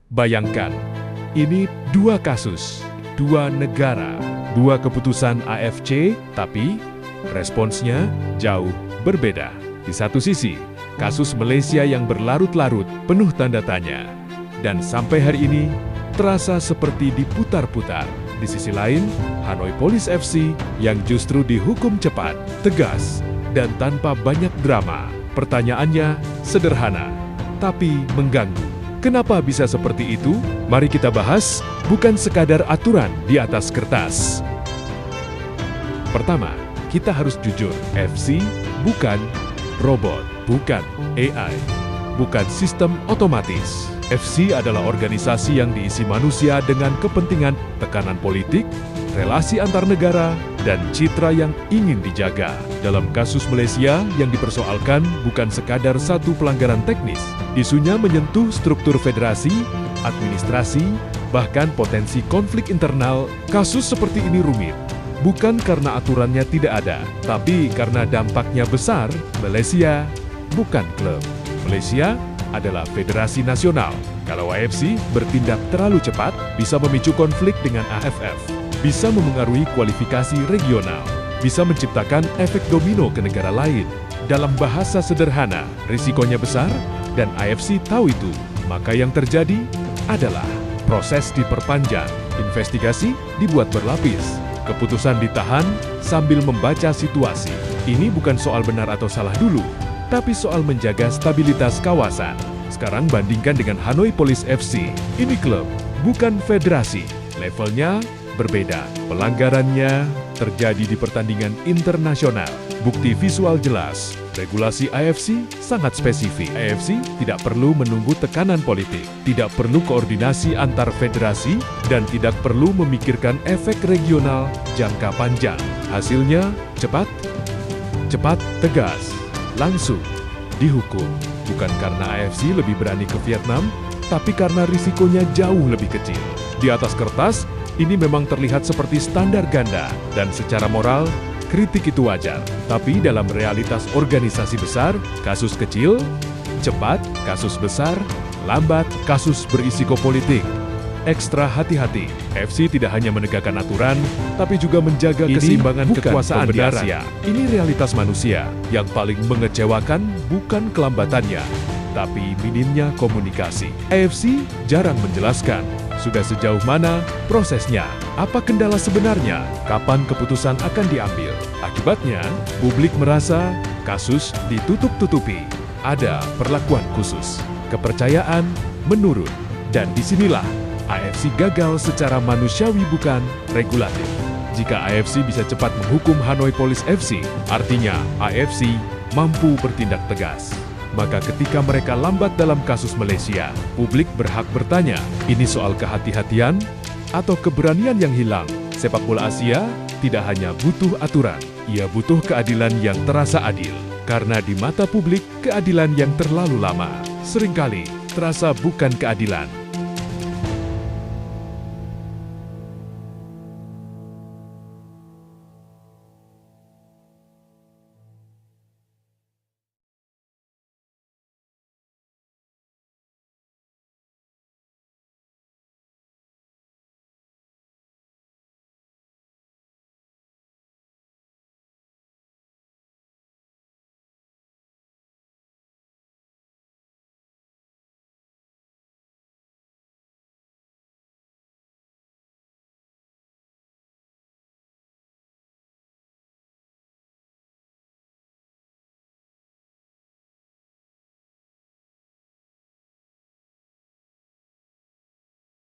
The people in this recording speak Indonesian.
Bayangkan, ini dua kasus, dua negara, dua keputusan AFC, tapi responsnya jauh berbeda. Di satu sisi, kasus Malaysia yang berlarut-larut penuh tanda tanya, dan sampai hari ini terasa seperti diputar-putar. Di sisi lain, Hanoi Police FC yang justru dihukum cepat, tegas, dan tanpa banyak drama. Pertanyaannya sederhana, tapi mengganggu. Kenapa bisa seperti itu? Mari kita bahas, bukan sekadar aturan di atas kertas. Pertama, kita harus jujur, FC bukan robot, bukan AI, bukan sistem otomatis. FC adalah organisasi yang diisi manusia dengan kepentingan tekanan politik, relasi antar negara, dan citra yang ingin dijaga. Dalam kasus Malaysia yang dipersoalkan bukan sekadar satu pelanggaran teknis, isunya menyentuh struktur federasi, administrasi, bahkan potensi konflik internal. Kasus seperti ini rumit, bukan karena aturannya tidak ada, tapi karena dampaknya besar. Malaysia bukan klub. Malaysia adalah federasi nasional. Kalau AFC bertindak terlalu cepat, bisa memicu konflik dengan AFF, bisa memengaruhi kualifikasi regional, bisa menciptakan efek domino ke negara lain. Dalam bahasa sederhana, risikonya besar, dan AFC tahu itu. Maka yang terjadi adalah proses diperpanjang, investigasi dibuat berlapis, keputusan ditahan sambil membaca situasi. Ini bukan soal benar atau salah dulu, tapi soal menjaga stabilitas kawasan. Sekarang bandingkan dengan Hanoi Police FC. Ini klub, bukan federasi. Levelnya berbeda. Pelanggarannya terjadi di pertandingan internasional. Bukti visual jelas. Regulasi AFC sangat spesifik. AFC tidak perlu menunggu tekanan politik, tidak perlu koordinasi antar federasi, dan tidak perlu memikirkan efek regional jangka panjang. Hasilnya cepat, tegas, langsung dihukum. Bukan karena AFC lebih berani ke Vietnam, tapi karena risikonya jauh lebih kecil. Di atas kertas, ini memang terlihat seperti standar ganda, dan secara moral, kritik itu wajar. Tapi dalam realitas organisasi besar, kasus kecil, cepat, kasus besar, lambat, kasus berisiko politik. Ekstra hati-hati, FC tidak hanya menegakkan aturan, tapi juga menjaga keseimbangan kekuasaan di Asia. Ini realitas manusia. Yang paling mengecewakan bukan kelambatannya, tapi minimnya komunikasi. AFC jarang menjelaskan sudah sejauh mana prosesnya, apa kendala sebenarnya, kapan keputusan akan diambil. Akibatnya, publik merasa kasus ditutup-tutupi, ada perlakuan khusus, kepercayaan menurun, dan disinilah AFC gagal secara manusiawi bukan regulatif. Jika AFC bisa cepat menghukum Hanoi Police FC, artinya AFC mampu bertindak tegas. Maka ketika mereka lambat dalam kasus Malaysia, publik berhak bertanya, ini soal kehati-hatian atau keberanian yang hilang? Sepak bola Asia tidak hanya butuh aturan, ia butuh keadilan yang terasa adil. Karena di mata publik, keadilan yang terlalu lama seringkali terasa bukan keadilan,